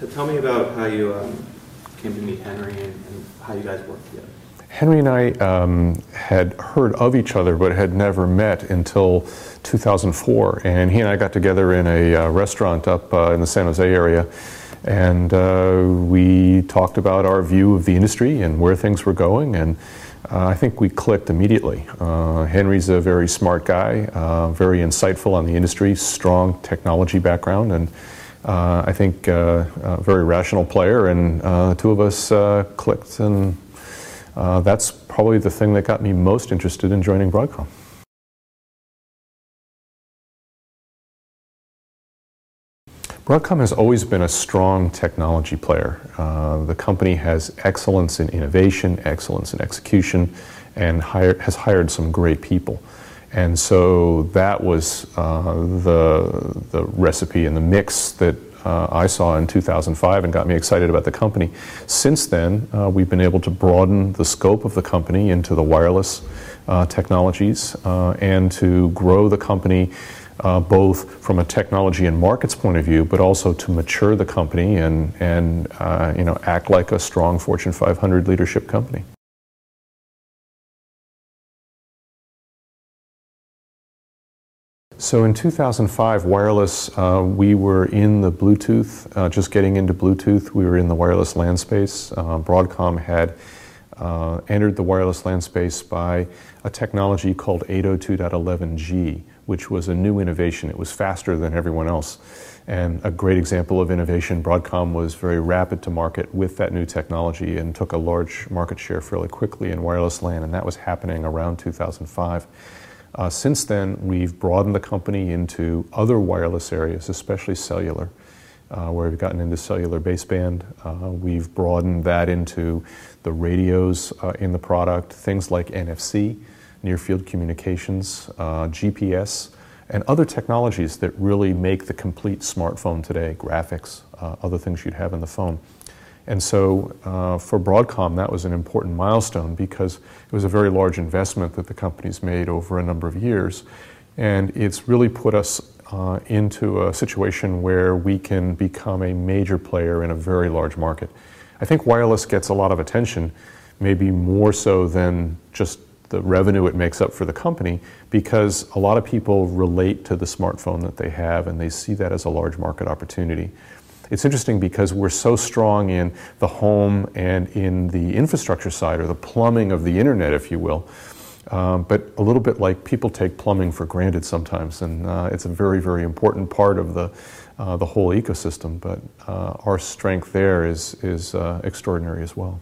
Tell me about how you came to meet Henry and how you guys work together. Henry and I had heard of each other but had never met until 2004, and he and I got together in a restaurant up in the San Jose area, and we talked about our view of the industry and where things were going, and I think we clicked immediately. Henry's a very smart guy, very insightful on the industry, strong technology background, and I think a very rational player, and the two of us clicked, and that's probably the thing that got me most interested in joining Broadcom. Broadcom has always been a strong technology player. The company has excellence in innovation, excellence in execution, and has hired some great people. And so that was the recipe and the mix that I saw in 2005 and got me excited about the company. Since then, we've been able to broaden the scope of the company into the wireless technologies and to grow the company both from a technology and markets point of view, but also to mature the company and act like a strong Fortune 500 leadership company. So in 2005, wireless, we were in the Bluetooth, just getting into Bluetooth. We were in the wireless LAN space. Broadcom had entered the wireless LAN space by a technology called 802.11g, which was a new innovation. It was faster than everyone else. And a great example of innovation, Broadcom was very rapid to market with that new technology and took a large market share fairly quickly in wireless LAN, and that was happening around 2005. Since then, we've broadened the company into other wireless areas, especially cellular, where we've gotten into cellular baseband. We've broadened that into the radios in the product, things like NFC, near-field communications, GPS, and other technologies that really make the complete smartphone today, graphics, other things you'd have in the phone. And so for Broadcom, that was an important milestone because it was a very large investment that the company's made over a number of years. And it's really put us into a situation where we can become a major player in a very large market. I think wireless gets a lot of attention, maybe more so than just the revenue it makes up for the company, because a lot of people relate to the smartphone that they have and they see that as a large market opportunity. It's interesting because we're so strong in the home and in the infrastructure side, or the plumbing of the internet, if you will. But a little bit like people take plumbing for granted sometimes, and it's a very, very important part of the whole ecosystem. But our strength there is extraordinary as well.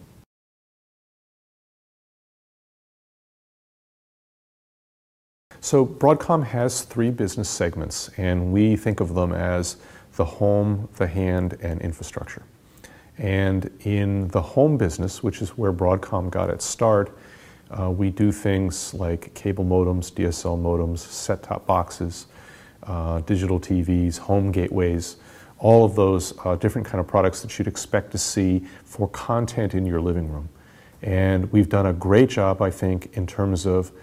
So Broadcom has three business segments, and we think of them as the home, the hand, and infrastructure. And in the home business, which is where Broadcom got its start, we do things like cable modems, DSL modems, set-top boxes, digital TVs, home gateways, all of those different kind of products that you'd expect to see for content in your living room. And we've done a great job, I think, in terms of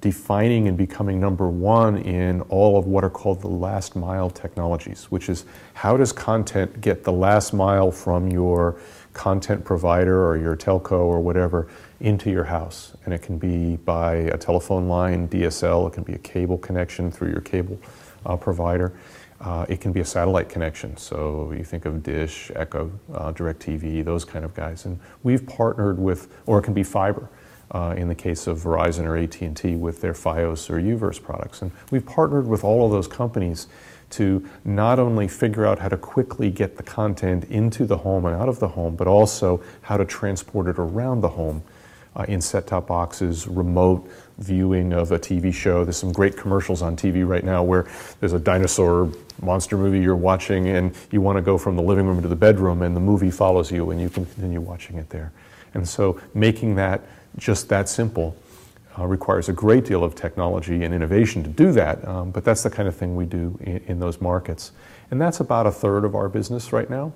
defining and becoming number one in all of what are called the last mile technologies, which is how does content get the last mile from your content provider or your telco or whatever into your house. And it can be by a telephone line, DSL, it can be a cable connection through your cable provider. It can be a satellite connection, so you think of Dish, Echo, DirecTV, those kind of guys. And we've partnered with, or it can be fiber. In the case of Verizon or AT&T with their Fios or UVerse products. And we've partnered with all of those companies to not only figure out how to quickly get the content into the home and out of the home, but also how to transport it around the home in set-top boxes, remote viewing of a TV show. There's some great commercials on TV right now where there's a dinosaur monster movie you're watching and you want to go from the living room to the bedroom and the movie follows you and you can continue watching it there. And so making that just that simple requires a great deal of technology and innovation to do that, but that's the kind of thing we do in those markets. And that's about a third of our business right now.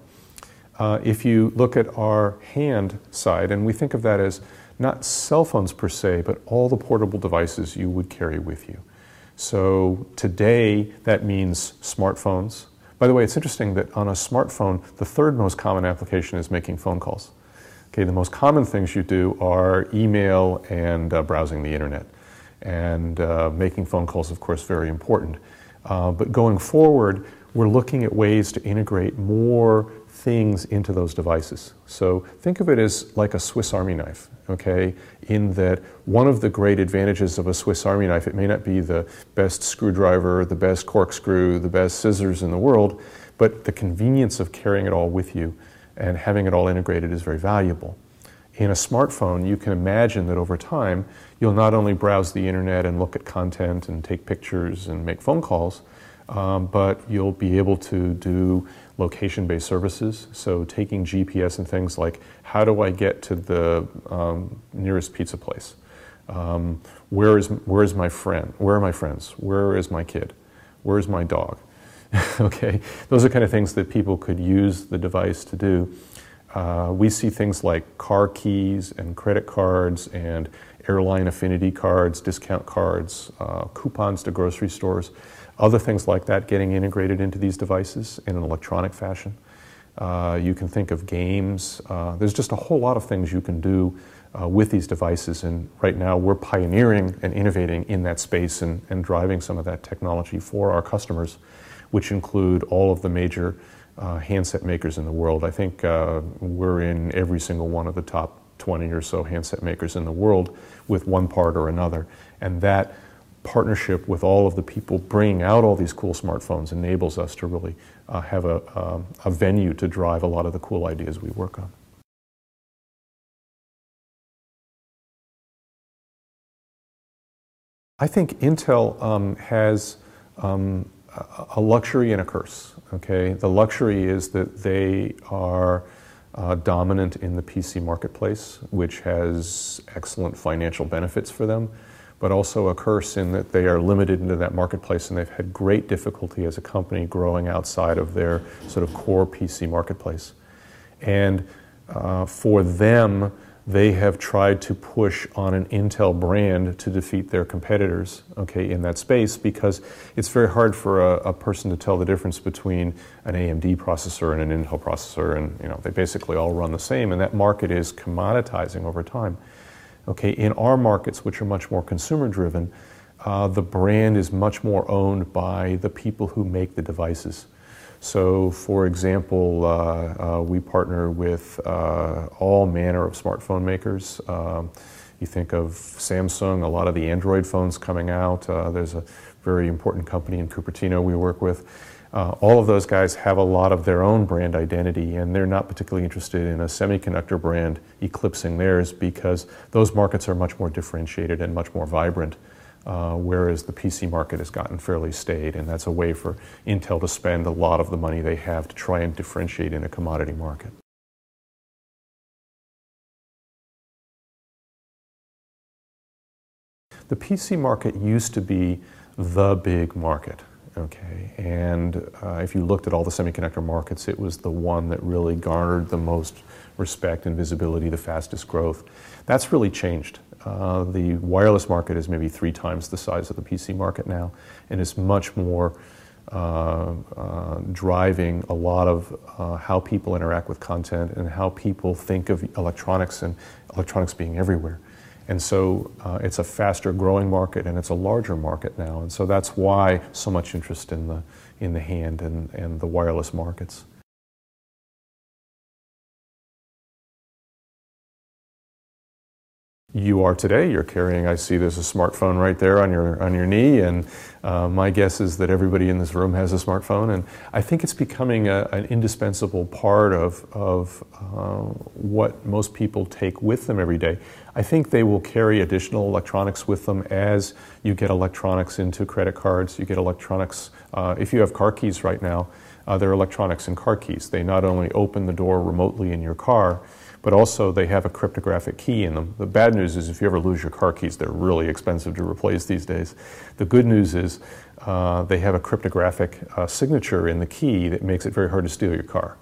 If you look at our hand side, and we think of that as not cell phones per se, but all the portable devices you would carry with you. So today that means smartphones, By the way, it's interesting that on a smartphone, the third most common application is making phone calls. Okay, the most common things you do are email and browsing the internet. And making phone calls, of course, very important. But going forward, we're looking at ways to integrate more things into those devices. So think of it as like a Swiss Army knife, okay? In that one of the great advantages of a Swiss Army knife, it may not be the best screwdriver, the best corkscrew, the best scissors in the world, but the convenience of carrying it all with you and having it all integrated is very valuable. In a smartphone, you can imagine that over time, you'll not only browse the internet and look at content and take pictures and make phone calls, but you'll be able to do location-based services. So taking GPS and things like, how do I get to the nearest pizza place? Where is my friend? Where are my friends? Where is my kid? Where is my dog? Okay, those are kind of things that people could use the device to do. We see things like car keys and credit cards and airline affinity cards, discount cards, coupons to grocery stores, other things like that getting integrated into these devices in an electronic fashion. You can think of games. There's just a whole lot of things you can do with these devices, and right now we're pioneering and innovating in that space and driving some of that technology for our customers, which include all of the major handset makers in the world. I think we're in every single one of the top 20 or so handset makers in the world with one part or another. And that partnership with all of the people bringing out all these cool smartphones enables us to really have a venue to drive a lot of the cool ideas we work on. I think Intel has a luxury and a curse. Okay, the luxury is that they are dominant in the PC marketplace, which has excellent financial benefits for them, but also a curse in that they are limited into that marketplace, and they've had great difficulty as a company growing outside of their sort of core PC marketplace. And for them, they have tried to push on an Intel brand to defeat their competitors, okay, in that space, because it's very hard for a person to tell the difference between an AMD processor and an Intel processor, and they basically all run the same, and that market is commoditizing over time. Okay, in our markets, which are much more consumer-driven, the brand is much more owned by the people who make the devices. So, for example, we partner with all manner of smartphone makers. You think of Samsung, a lot of the Android phones coming out. There's a very important company in Cupertino we work with. All of those guys have a lot of their own brand identity, and they're not particularly interested in a semiconductor brand eclipsing theirs, because those markets are much more differentiated and much more vibrant. Whereas the PC market has gotten fairly staid, and that's a way for Intel to spend a lot of the money they have to try and differentiate in a commodity market. The PC market used to be the big market, okay? And if you looked at all the semiconductor markets, it was the one that really garnered the most respect and visibility, the fastest growth. That's really changed. The wireless market is maybe 3 times the size of the PC market now, and it's much more driving a lot of how people interact with content and how people think of electronics, and electronics being everywhere. And so it's a faster growing market, and it's a larger market now, and so that's why so much interest in the hand and the wireless markets. You are today. You're carrying, I see there's a smartphone right there on your knee, and my guess is that everybody in this room has a smartphone, and I think it's becoming an indispensable part of what most people take with them every day. I think they will carry additional electronics with them as you get electronics into credit cards. You get electronics, if you have car keys right now, there are electronics in car keys. They not only open the door remotely in your car, but also they have a cryptographic key in them. The bad news is if you ever lose your car keys, they're really expensive to replace these days. The good news is they have a cryptographic signature in the key that makes it very hard to steal your car.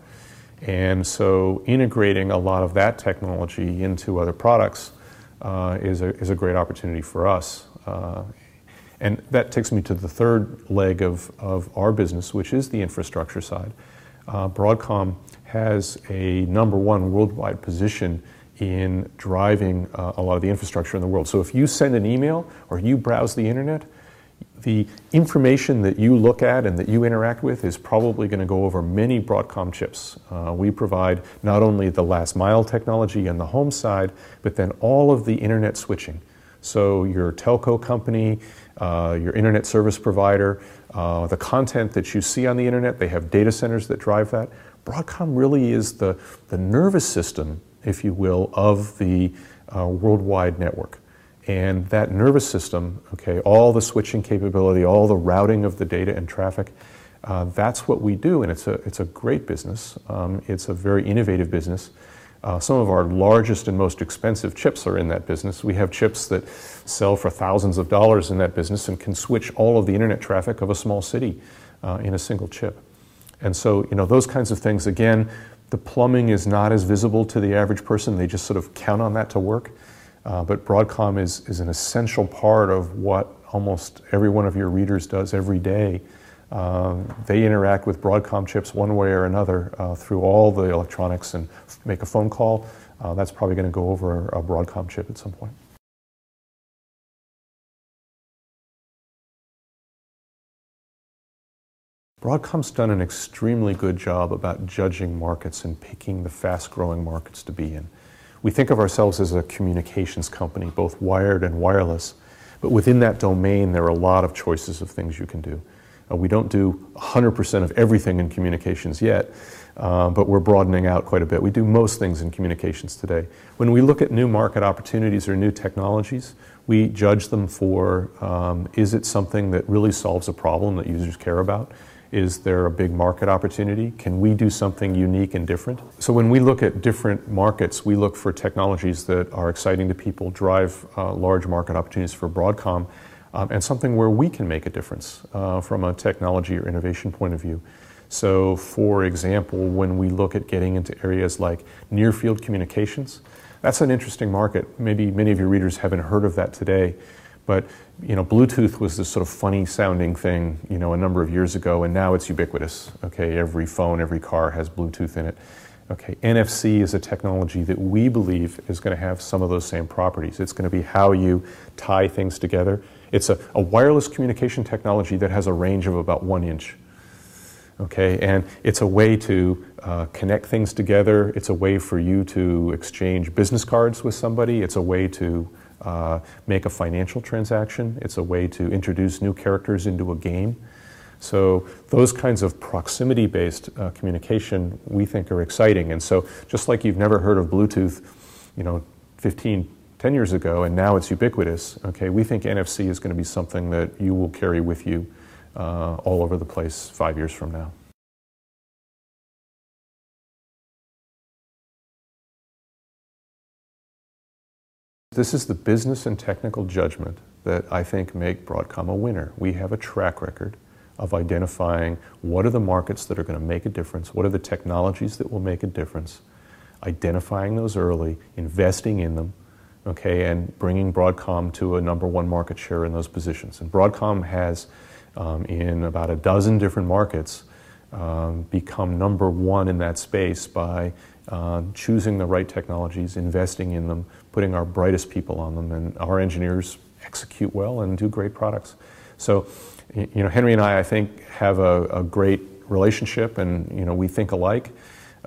And so integrating a lot of that technology into other products is a great opportunity for us. And that takes me to the third leg of our business, which is the infrastructure side. Broadcom has a #1 worldwide position in driving a lot of the infrastructure in the world. So if you send an email or you browse the internet, the information that you look at and that you interact with is probably going to go over many Broadcom chips. We provide not only the last mile technology on the home side, but then all of the internet switching. So your telco company, your internet service provider, the content that you see on the internet, they have data centers that drive that. Broadcom really is the nervous system, if you will, of the worldwide network. And that nervous system, okay, all the switching capability, all the routing of the data and traffic, that's what we do, and it's a great business. It's a very innovative business. Some of our largest and most expensive chips are in that business. We have chips that sell for thousands of dollars in that business and can switch all of the internet traffic of a small city in a single chip. And so, those kinds of things, again, the plumbing is not as visible to the average person. They just sort of count on that to work. But Broadcom is an essential part of what almost every one of your readers does every day. They interact with Broadcom chips one way or another through all the electronics and make a phone call. That's probably going to go over a Broadcom chip at some point. Broadcom's done an extremely good job about judging markets and picking the fast-growing markets to be in. We think of ourselves as a communications company, both wired and wireless, but within that domain there are a lot of choices of things you can do. We don't do 100% of everything in communications yet, but we're broadening out quite a bit. We do most things in communications today. When we look at new market opportunities or new technologies, we judge them for, is it something that really solves a problem that users care about? Is there a big market opportunity? Can we do something unique and different? So when we look at different markets, we look for technologies that are exciting to people, drive large market opportunities for Broadcom, and something where we can make a difference from a technology or innovation point of view. So for example, when we look at getting into areas like near-field communications, that's an interesting market. Maybe many of your readers haven't heard of that today. But Bluetooth was this sort of funny-sounding thing, a number of years ago, and now it's ubiquitous. Okay, every phone, every car has Bluetooth in it. Okay, NFC is a technology that we believe is going to have some of those same properties. It's going to be how you tie things together. It's a wireless communication technology that has a range of about 1 inch. Okay, and it's a way to connect things together. It's a way for you to exchange business cards with somebody. It's a way to make a financial transaction. It's a way to introduce new characters into a game. So those kinds of proximity-based communication we think are exciting. And so just like you've never heard of Bluetooth, 10 years ago, and now it's ubiquitous, okay, we think NFC is going to be something that you will carry with you all over the place 5 years from now. This is the business and technical judgment that I think make Broadcom a winner. We have a track record of identifying what are the markets that are going to make a difference, what are the technologies that will make a difference, identifying those early, investing in them, okay, and bringing Broadcom to a #1 market share in those positions. And Broadcom has, in about a dozen different markets, become #1 in that space by choosing the right technologies, investing in them, putting our brightest people on them, and our engineers execute well and do great products. So, Henry and I think, have a great relationship, and we think alike,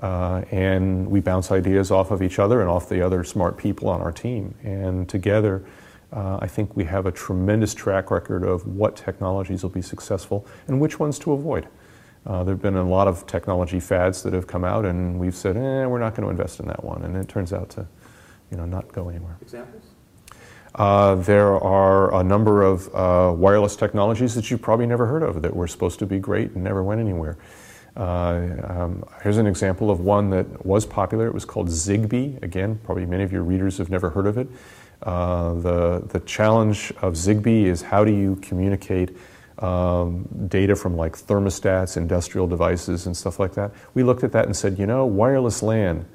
and we bounce ideas off of each other and off the other smart people on our team. And together, I think we have a tremendous track record of what technologies will be successful and which ones to avoid. There have been a lot of technology fads that have come out, and we've said, we're not going to invest in that one, and it turns out to, not go anywhere. Examples? There are a number of wireless technologies that you've probably never heard of that were supposed to be great and never went anywhere. Here's an example of one that was popular. It was called Zigbee. Again, probably many of your readers have never heard of it. The challenge of Zigbee is, how do you communicate data from like thermostats, industrial devices, and stuff like that? We looked at that and said, wireless LAN,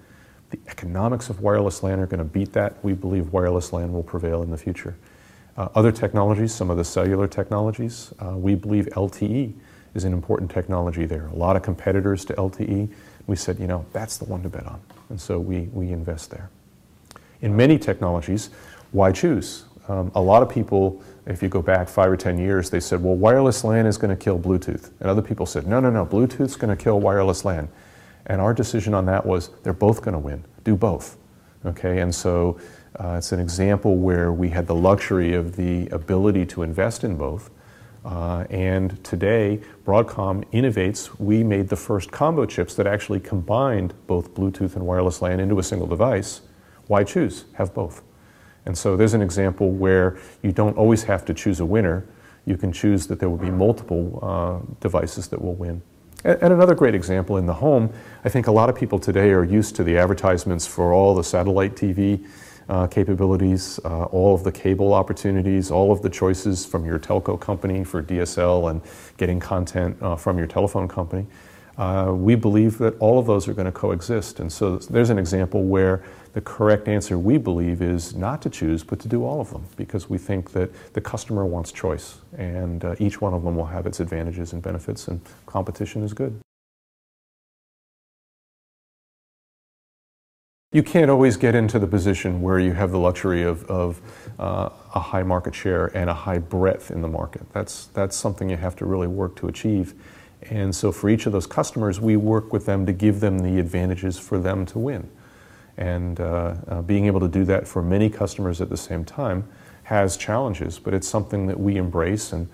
the economics of wireless LAN are going to beat that. We believe wireless LAN will prevail in the future. Other technologies, some of the cellular technologies, we believe LTE is an important technology there. A lot of competitors to LTE. We said, you know, that's the one to bet on. And so we invest there. In many technologies, why choose? A lot of people, if you go back 5 or 10 years, they said, well, wireless LAN is going to kill Bluetooth. And other people said, no, Bluetooth's going to kill wireless LAN. And our decision on that was, they're both going to win. Do both. Okay, and so it's an example where we had the luxury of the ability to invest in both. And today, Broadcom innovates. We made the first combo chips that actually combined both Bluetooth and wireless LAN into a single device. Why choose? Have both. And so there's an example where you don't always have to choose a winner. You can choose that there will be multiple devices that will win. And another great example in the home, I think a lot of people today are used to the advertisements for all the satellite TV capabilities, all of the cable opportunities, all of the choices from your telco company for DSL and getting content from your telephone company. We believe that all of those are going to coexist. And so there's an example where the correct answer, we believe, is not to choose, but to do all of them, because we think that the customer wants choice, and each one of them will have its advantages and benefits, and competition is good. You can't always get into the position where you have the luxury of a high market share and a high breadth in the market. That's something you have to really work to achieve. And so for each of those customers, we work with them to give them the advantages for them to win. And being able to do that for many customers at the same time has challenges, but it's something that we embrace. And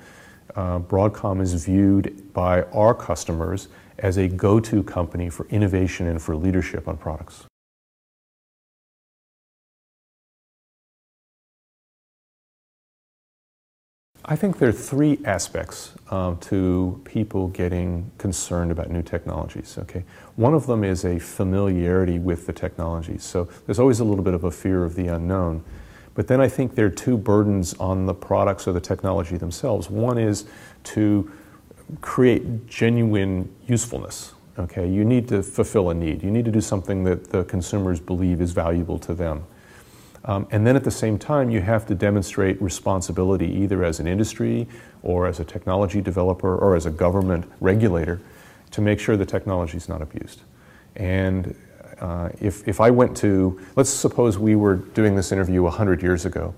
Broadcom is viewed by our customers as a go-to company for innovation and for leadership on products. I think there are three aspects to people getting concerned about new technologies. Okay, one of them is a familiarity with the technology. So there's always a little bit of a fear of the unknown. But then I think there are two burdens on the products or the technology themselves. One is to create genuine usefulness. Okay, you need to fulfill a need. You need to do something that the consumers believe is valuable to them. And then at the same time, you have to demonstrate responsibility either as an industry or as a technology developer or as a government regulator to make sure the technology is not abused. And if I went to, let's suppose we were doing this interview 100 years ago,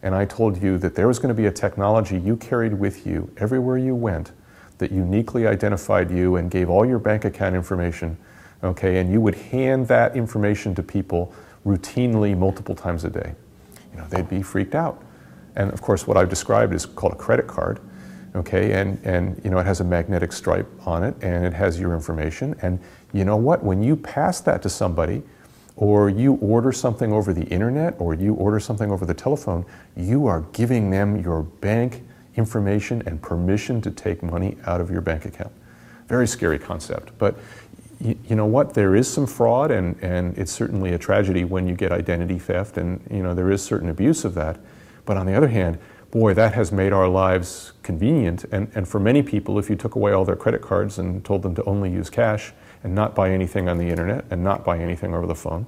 and I told you that there was going to be a technology you carried with you everywhere you went that uniquely identified you and gave all your bank account information, okay, and you would hand that information to people routinely multiple times a day. You know, they'd be freaked out. And of course, what I've described is called a credit card, okay, and you know, it has a magnetic stripe on it, and it has your information. And you know what? When you pass that to somebody, or you order something over the internet, or you order something over the telephone, you are giving them your bank information and permission to take money out of your bank account. Very scary concept, but you know what? There is some fraud, and it's certainly a tragedy when you get identity theft, and you know, there is certain abuse of that. But on the other hand, boy, that has made our lives convenient. And for many people, if you took away all their credit cards and told them to only use cash and not buy anything on the internet and not buy anything over the phone,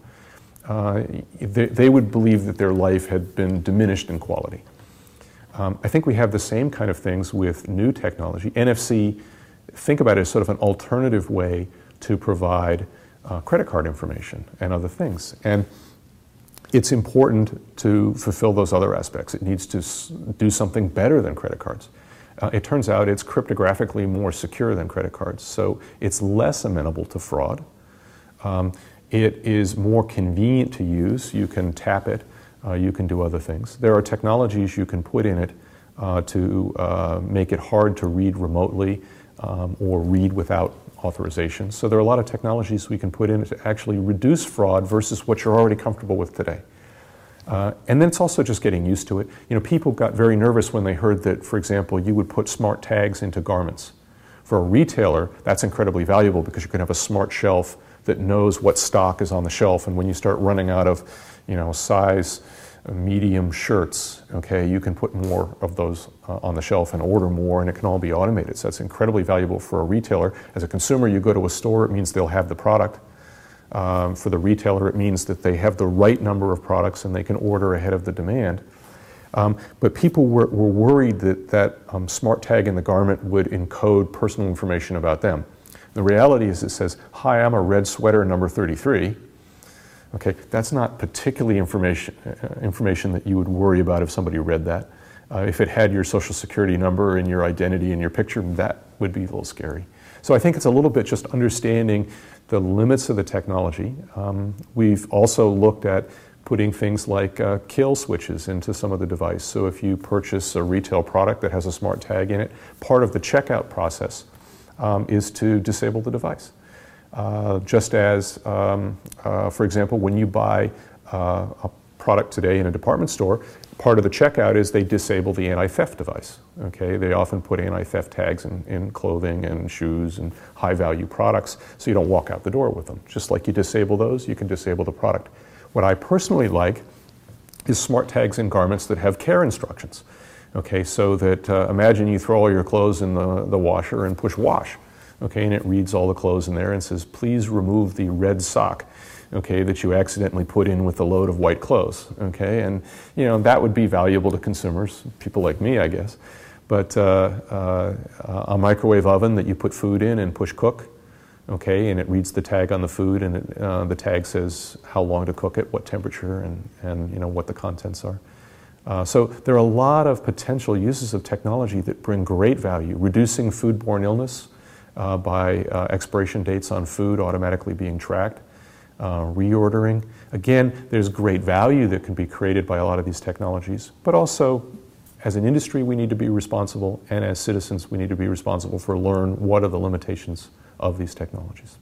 they would believe that their life had been diminished in quality. I think we have the same kind of things with new technology. NFC, think about it as sort of an alternative way to provide credit card information and other things. And it's important to fulfill those other aspects. It needs to do something better than credit cards. It turns out it's cryptographically more secure than credit cards, so it's less amenable to fraud. It is more convenient to use. You can tap it. You can do other things. There are technologies you can put in it to make it hard to read remotely or read without authorization. So there are a lot of technologies we can put in to actually reduce fraud versus what you're already comfortable with today. And then it's also just getting used to it. You know, people got very nervous when they heard that, for example, you would put smart tags into garments. For a retailer, that's incredibly valuable because you can have a smart shelf that knows what stock is on the shelf, and when you start running out of, you know, size medium shirts, okay, you can put more of those on the shelf and order more, and it can all be automated. So that's incredibly valuable for a retailer. As a consumer, you go to a store, it means they'll have the product. For the retailer, it means that they have the right number of products and they can order ahead of the demand. But people were worried that smart tag in the garment would encode personal information about them. The reality is it says, hi, I'm a red sweater number 33. Okay, that's not particularly information that you would worry about if somebody read that. If it had your social security number and your identity and your picture, that would be a little scary. So I think it's a little bit just understanding the limits of the technology. We've also looked at putting things like kill switches into some of the device. So if you purchase a retail product that has a smart tag in it, part of the checkout process is to disable the device. Just as, for example, when you buy a product today in a department store, part of the checkout is they disable the anti-theft device. Okay, they often put anti-theft tags in clothing and shoes and high-value products, so you don't walk out the door with them. Just like you disable those, you can disable the product. What I personally like is smart tags in garments that have care instructions. Okay, so that imagine you throw all your clothes in the washer and push wash. Okay, and it reads all the clothes in there and says, please remove the red sock, okay, that you accidentally put in with the load of white clothes. Okay, and you know that would be valuable to consumers, people like me, I guess. But a microwave oven that you put food in and push cook, okay, and it reads the tag on the food, and the tag says how long to cook it, what temperature, and you know what the contents are. So there are a lot of potential uses of technology that bring great value, reducing foodborne illness by expiration dates on food automatically being tracked, reordering. Again, there's great value that can be created by a lot of these technologies, but also as an industry we need to be responsible, and as citizens we need to be responsible for learn what are the limitations of these technologies.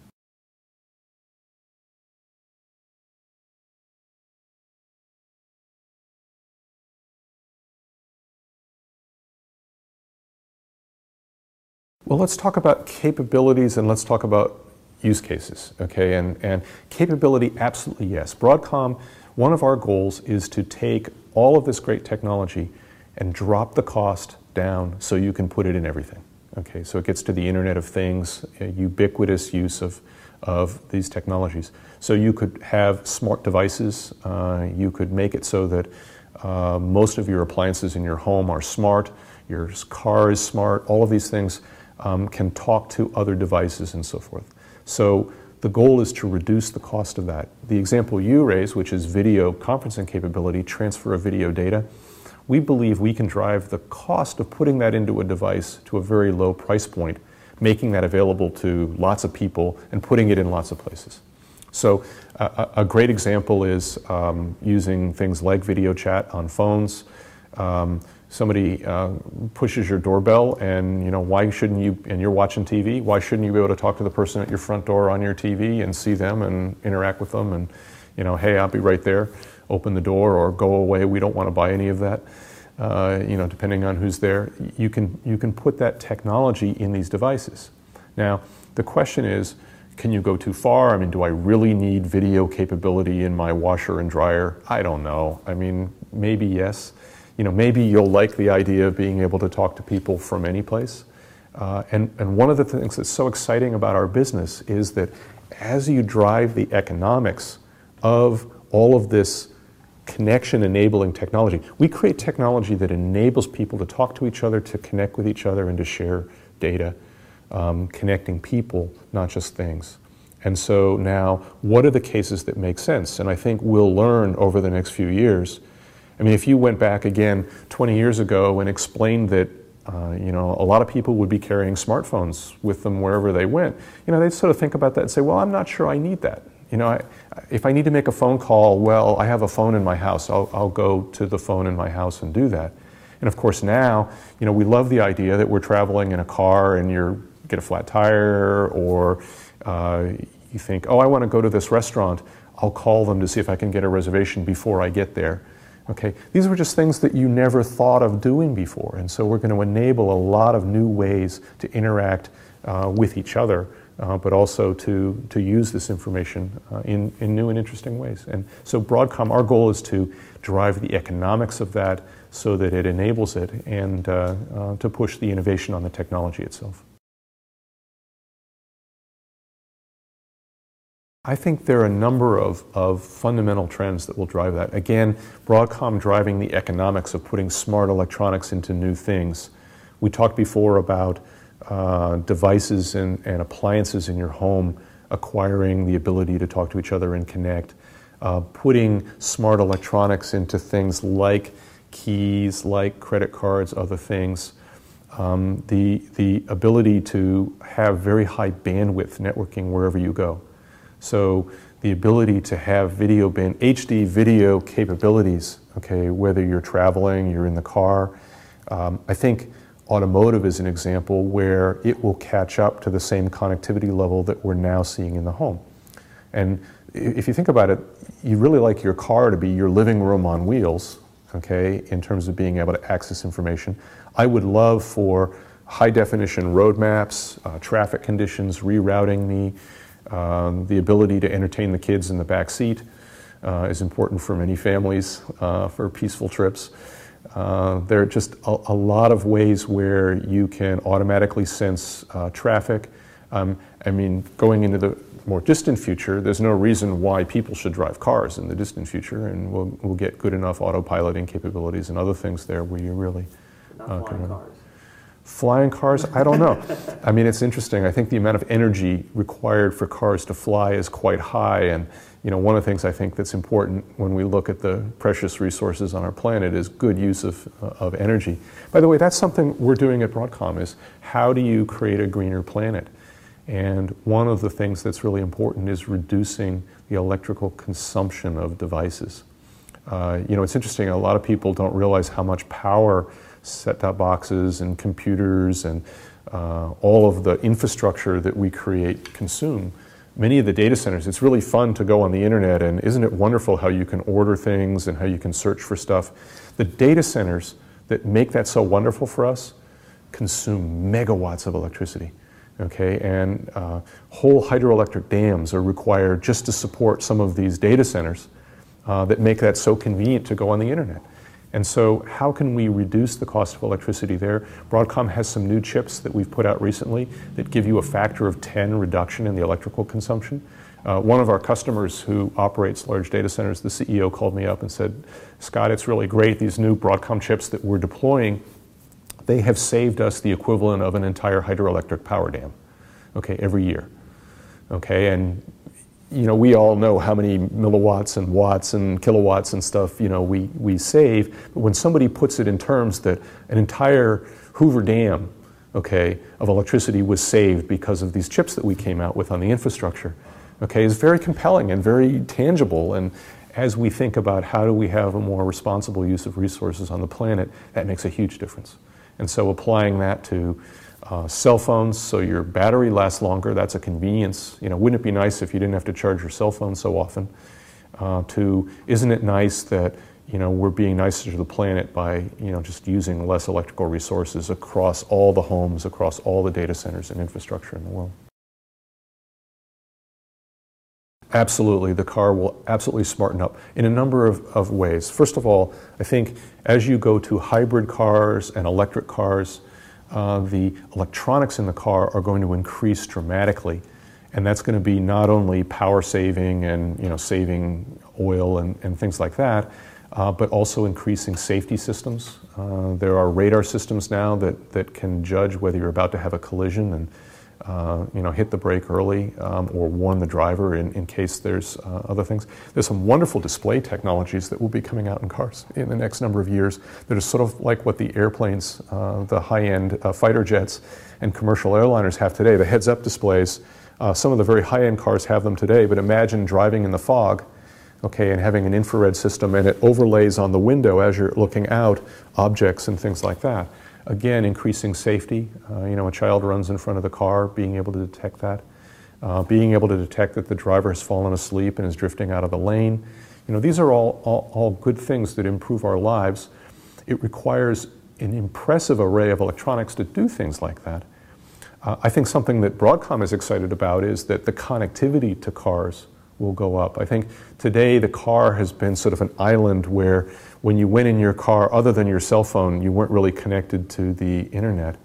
Well, let's talk about capabilities and let's talk about use cases, okay? And capability, absolutely yes. Broadcom, one of our goals is to take all of this great technology and drop the cost down so you can put it in everything, okay? So it gets to the Internet of Things, ubiquitous use of these technologies. So you could have smart devices, you could make it so that most of your appliances in your home are smart, your car is smart, all of these things can talk to other devices and so forth. So the goal is to reduce the cost of that. The example you raise, which is video conferencing capability, transfer of video data, we believe we can drive the cost of putting that into a device to a very low price point, making that available to lots of people and putting it in lots of places. So a great example is using things like video chat on phones. Somebody pushes your doorbell, and you know, why shouldn't you, and you're watching TV, why shouldn't you be able to talk to the person at your front door on your TV and see them and interact with them and, you know, hey, I'll be right there, open the door or go away, we don't want to buy any of that, you know, depending on who's there. You can put that technology in these devices. Now, the question is, can you go too far? I mean, do I really need video capability in my washer and dryer? I don't know. I mean, maybe yes. You know, maybe you'll like the idea of being able to talk to people from any place. And one of the things that's so exciting about our business is that as you drive the economics of all of this connection-enabling technology, we create technology that enables people to talk to each other, to connect with each other, and to share data, connecting people, not just things. And so now, what are the cases that make sense? And I think we'll learn over the next few years. I mean, if you went back again 20 years ago and explained that, you know, a lot of people would be carrying smartphones with them wherever they went, you know, they'd sort of think about that and say, well, I'm not sure I need that. You know, if I need to make a phone call, well, I have a phone in my house. I'll go to the phone in my house and do that. And of course now, you know, we love the idea that we're traveling in a car and you get a flat tire, or you think, oh, I want to go to this restaurant. I'll call them to see if I can get a reservation before I get there. Okay, these were just things that you never thought of doing before, and so we're going to enable a lot of new ways to interact with each other, but also to use this information in new and interesting ways. And so Broadcom, our goal is to drive the economics of that so that it enables it, and to push the innovation on the technology itself. I think there are a number of fundamental trends that will drive that. Again, Broadcom driving the economics of putting smart electronics into new things. We talked before about devices and appliances in your home acquiring the ability to talk to each other and connect. Putting smart electronics into things like keys, like credit cards, other things. The ability to have very high bandwidth networking wherever you go. So the ability to have HD video capabilities, okay, whether you're traveling, you're in the car. I think automotive is an example where it will catch up to the same connectivity level that we're now seeing in the home. And if you think about it, you really like your car to be your living room on wheels, okay, in terms of being able to access information. I would love for high definition roadmaps, traffic conditions, rerouting me, the ability to entertain the kids in the back seat is important for many families for peaceful trips. There are just a lot of ways where you can automatically sense traffic. I mean, going into the more distant future, there's no reason why people should drive cars in the distant future, and we'll get good enough autopiloting capabilities and other things there where you really Flying cars. Flying cars? I don't know. I mean, it's interesting. I think the amount of energy required for cars to fly is quite high, and one of the things I think that's important when we look at the precious resources on our planet is good use of energy. By the way, that's something we're doing at Broadcom, is how do you create a greener planet? And one of the things that's really important is reducing the electrical consumption of devices. It's interesting, a lot of people don't realize how much power set-top boxes and computers and all of the infrastructure that we create consume. Many of the data centers, it's really fun to go on the internet, and isn't it wonderful how you can order things and how you can search for stuff. The data centers that make that so wonderful for us consume megawatts of electricity. Okay, and whole hydroelectric dams are required just to support some of these data centers that make that so convenient to go on the internet. And so how can we reduce the cost of electricity there? Broadcom has some new chips that we've put out recently that give you a factor of 10 reduction in the electrical consumption. One of our customers who operates large data centers, the CEO called me up and said, Scott, it's really great, these new Broadcom chips that we're deploying, they have saved us the equivalent of an entire hydroelectric power dam, okay, every year. Okay, and we all know how many milliwatts and watts and kilowatts and stuff, we save. But when somebody puts it in terms that an entire Hoover Dam, okay, of electricity was saved because of these chips that we came out with on the infrastructure, okay, is very compelling and very tangible. And as we think about how do we have a more responsible use of resources on the planet, that makes a huge difference. And so applying that to cell phones, so your battery lasts longer, that's a convenience. Wouldn't it be nice if you didn't have to charge your cell phone so often? Isn't it nice that we're being nicer to the planet by just using less electrical resources across all the homes, across all the data centers and infrastructure in the world? Absolutely, the car will absolutely smarten up in a number of ways. First of all, I think as you go to hybrid cars and electric cars, the electronics in the car are going to increase dramatically, and that's going to be not only power saving and saving oil and things like that, but also increasing safety systems. There are radar systems now that can judge whether you're about to have a collision and hit the brake early or warn the driver in case there's other things. There's some wonderful display technologies that will be coming out in cars in the next number of years that are sort of like what the airplanes, the high-end fighter jets and commercial airliners have today, the heads-up displays. Some of the very high-end cars have them today, but imagine driving in the fog, okay, and having an infrared system, and it overlays on the window as you're looking out objects and things like that. Again, increasing safety. A child runs in front of the car, being able to detect that. Being able to detect that the driver has fallen asleep and is drifting out of the lane. These are all good things that improve our lives. It requires an impressive array of electronics to do things like that. I think something that Broadcom is excited about is that the connectivity to cars will go up. I think today the car has been sort of an island where when you went in your car, other than your cell phone, you weren't really connected to the internet.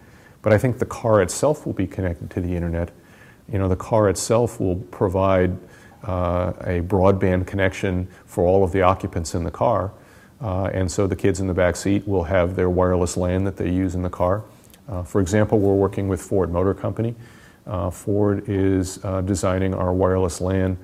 But I think the car itself will be connected to the internet. The car itself will provide a broadband connection for all of the occupants in the car. And so the kids in the back seat will have their wireless LAN that they use in the car. For example, we're working with Ford Motor Company. Ford is designing our wireless LAN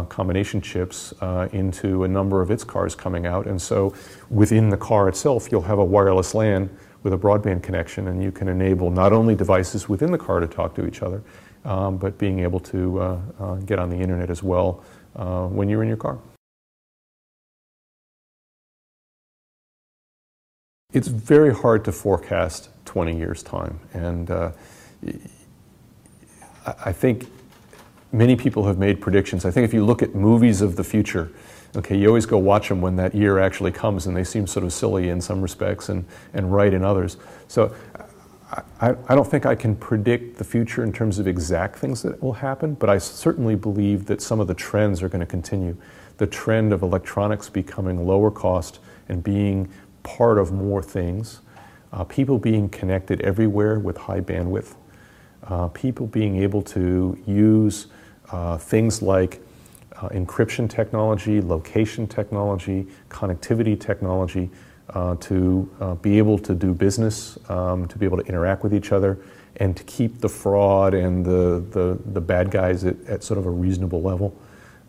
combination chips into a number of its cars coming out. And so within the car itself, you'll have a wireless LAN with a broadband connection, and you can enable not only devices within the car to talk to each other, but being able to get on the internet as well when you're in your car. It's very hard to forecast 20 years' time, and I think many people have made predictions. I think if you look at movies of the future, okay, you always go watch them when that year actually comes, and they seem sort of silly in some respects and right in others. So I don't think I can predict the future in terms of exact things that will happen, but I certainly believe that some of the trends are going to continue. The trend of electronics becoming lower cost and being part of more things, people being connected everywhere with high bandwidth, people being able to use things like encryption technology, location technology, connectivity technology to be able to do business, to be able to interact with each other, and to keep the fraud and the bad guys at sort of a reasonable level.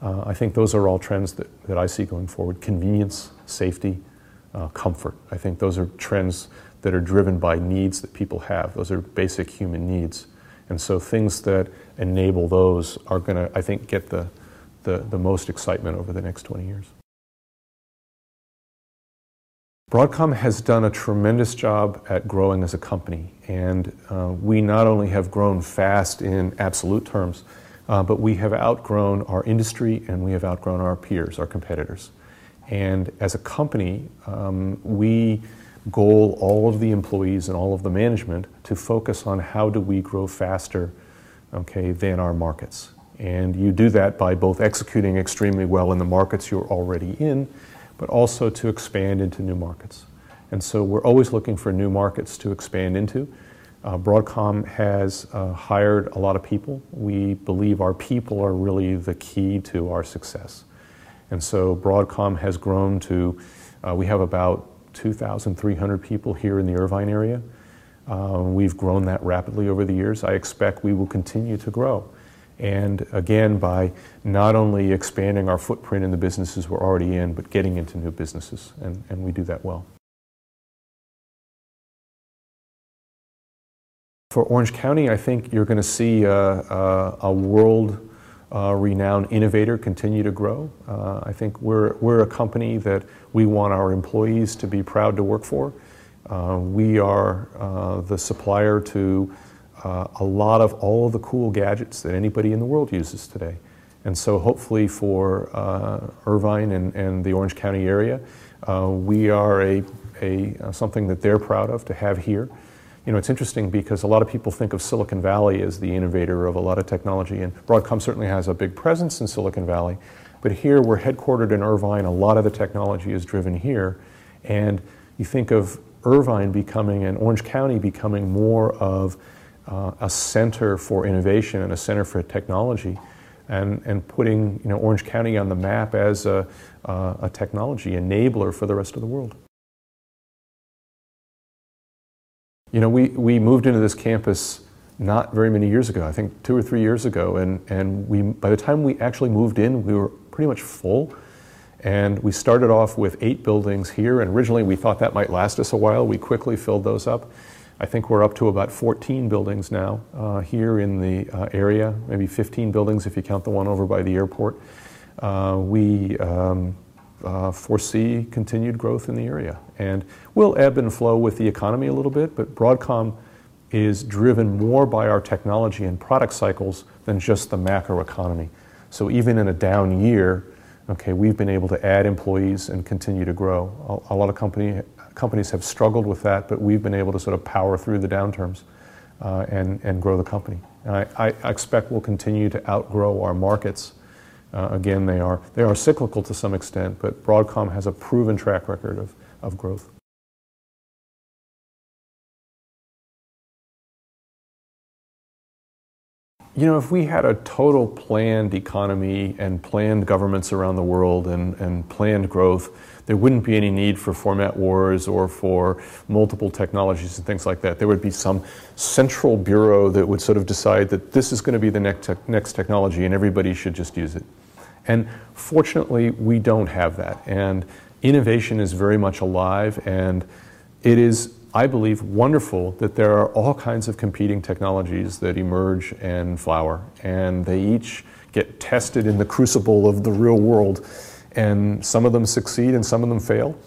I think those are all trends that I see going forward. Convenience, safety, comfort. I think those are trends that are driven by needs that people have. Those are basic human needs. And so things that enable those are going to, I think, get the most excitement over the next 20 years. Broadcom has done a tremendous job at growing as a company, and we not only have grown fast in absolute terms, but we have outgrown our industry and we have outgrown our peers, our competitors. And as a company, we goal all of the employees and all of the management to focus on how do we grow faster, okay, than our markets. And you do that by both executing extremely well in the markets you're already in, but also to expand into new markets. And so we're always looking for new markets to expand into. Broadcom has hired a lot of people. We believe our people are really the key to our success. And so Broadcom has grown to, we have about 2,300 people here in the Irvine area. We've grown that rapidly over the years. I expect we will continue to grow. And again, by not only expanding our footprint in the businesses we're already in, but getting into new businesses, and we do that well. For Orange County, I think you're going to see a world-renowned innovator continue to grow. I think we're a company that we want our employees to be proud to work for. We are the supplier to a lot of all of the cool gadgets that anybody in the world uses today. And so hopefully for Irvine and the Orange County area, we are something that they're proud of to have here. You know, it's interesting because a lot of people think of Silicon Valley as the innovator of a lot of technology, and Broadcom certainly has a big presence in Silicon Valley, but here we're headquartered in Irvine. A lot of the technology is driven here, and you think of Irvine becoming and Orange County becoming more of a center for innovation and a center for technology, and putting, you know, Orange County on the map as a technology enabler for the rest of the world. You know, we moved into this campus not very many years ago, I think 2 or 3 years ago, and by the time we actually moved in, we were pretty much full. And we started off with 8 buildings here, and originally we thought that might last us a while. We quickly filled those up. I think we're up to about 14 buildings now here in the area, maybe 15 buildings if you count the one over by the airport. We foresee continued growth in the area. And we'll ebb and flow with the economy a little bit, but Broadcom is driven more by our technology and product cycles than just the macro economy. So even in a down year, okay, we've been able to add employees and continue to grow. A lot of companies have struggled with that, but we've been able to sort of power through the downturns and grow the company. And I expect we'll continue to outgrow our markets. Again, they are cyclical to some extent, but Broadcom has a proven track record of growth. You know, if we had a total planned economy and planned governments around the world and planned growth, there wouldn't be any need for format wars or for multiple technologies and things like that. There would be some central bureau that would sort of decide that this is going to be the next technology and everybody should just use it. And fortunately, we don't have that. And innovation is very much alive, and it is, I believe, wonderful that there are all kinds of competing technologies that emerge and flower, and they each get tested in the crucible of the real world. And some of them succeed and some of them fail.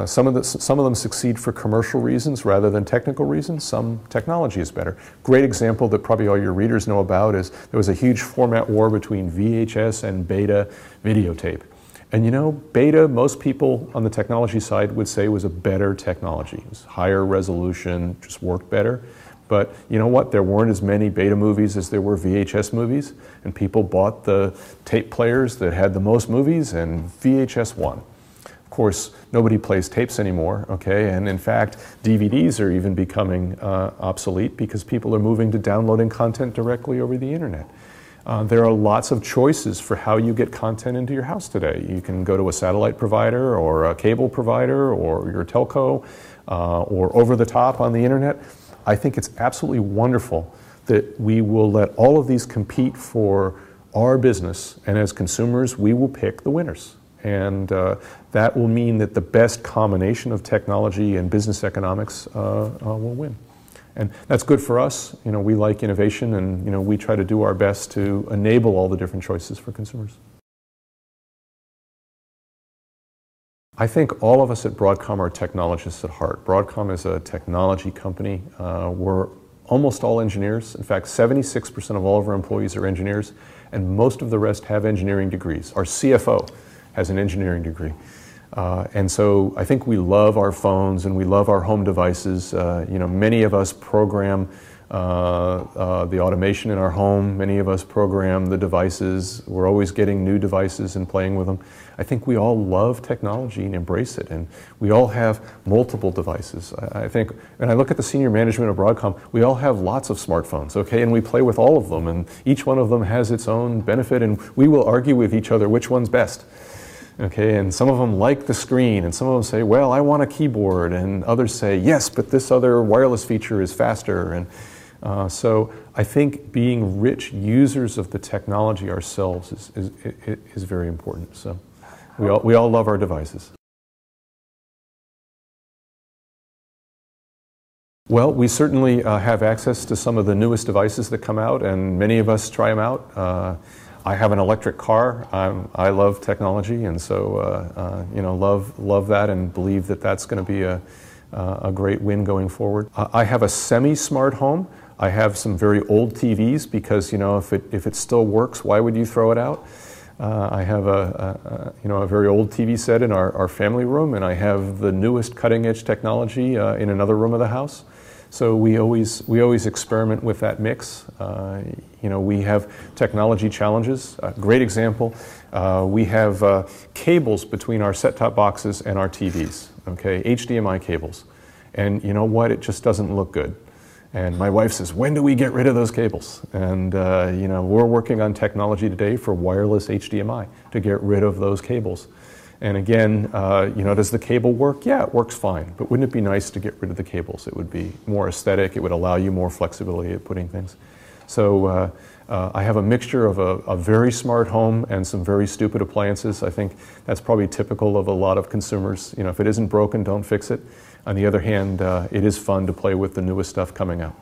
Some of them succeed for commercial reasons rather than technical reasons. Some technology is better. Great example that probably all your readers know about is there was a huge format war between VHS and beta videotape. And you know, beta, most people on the technology side would say was a better technology. It was higher resolution, just worked better. But you know what? There weren't as many beta movies as there were VHS movies, and people bought the tape players that had the most movies, and VHS won. Of course, nobody plays tapes anymore, okay? And in fact, DVDs are even becoming obsolete because people are moving to downloading content directly over the internet. There are lots of choices for how you get content into your house today. You can go to a satellite provider or a cable provider or your telco or over the top on the internet. I think it's absolutely wonderful that we will let all of these compete for our business, and as consumers, we will pick the winners. And that will mean that the best combination of technology and business economics will win. And that's good for us. You know, we like innovation, and you know, we try to do our best to enable all the different choices for consumers. I think all of us at Broadcom are technologists at heart. Broadcom is a technology company. We're almost all engineers. In fact, 76% of all of our employees are engineers, and most of the rest have engineering degrees. Our CFO has an engineering degree. And so I think we love our phones and we love our home devices. You know, many of us program the automation in our home. Many of us program the devices. We're always getting new devices and playing with them. I think we all love technology and embrace it, and we all have multiple devices. I think, when I look at the senior management of Broadcom, we all have lots of smartphones, okay, and we play with all of them, and each one of them has its own benefit, and we will argue with each other which one's best. Okay, and some of them like the screen, and some of them say, well, I want a keyboard, and others say, yes, but this other wireless feature is faster. And so I think being rich users of the technology ourselves is very important. So we all love our devices. Well, we certainly have access to some of the newest devices that come out, and many of us try them out. I have an electric car. I love technology, and so you know, love that, and believe that that's going to be a great win going forward. I have a semi-smart home. I have some very old TVs because, you know, if it still works, why would you throw it out? I have you know, a very old TV set in our family room, and I have the newest cutting-edge technology in another room of the house. So we always experiment with that mix. You know, we have technology challenges. Great example, we have cables between our set-top boxes and our TVs, okay, HDMI cables. And you know what, it just doesn't look good. And my wife says, when do we get rid of those cables? And you know, we're working on technology today for wireless HDMI to get rid of those cables. And again, you know, does the cable work? Yeah, it works fine. But wouldn't it be nice to get rid of the cables? It would be more aesthetic. It would allow you more flexibility at putting things. So I have a mixture of a very smart home and some very stupid appliances. I think that's probably typical of a lot of consumers. You know, if it isn't broken, don't fix it. On the other hand, it is fun to play with the newest stuff coming out.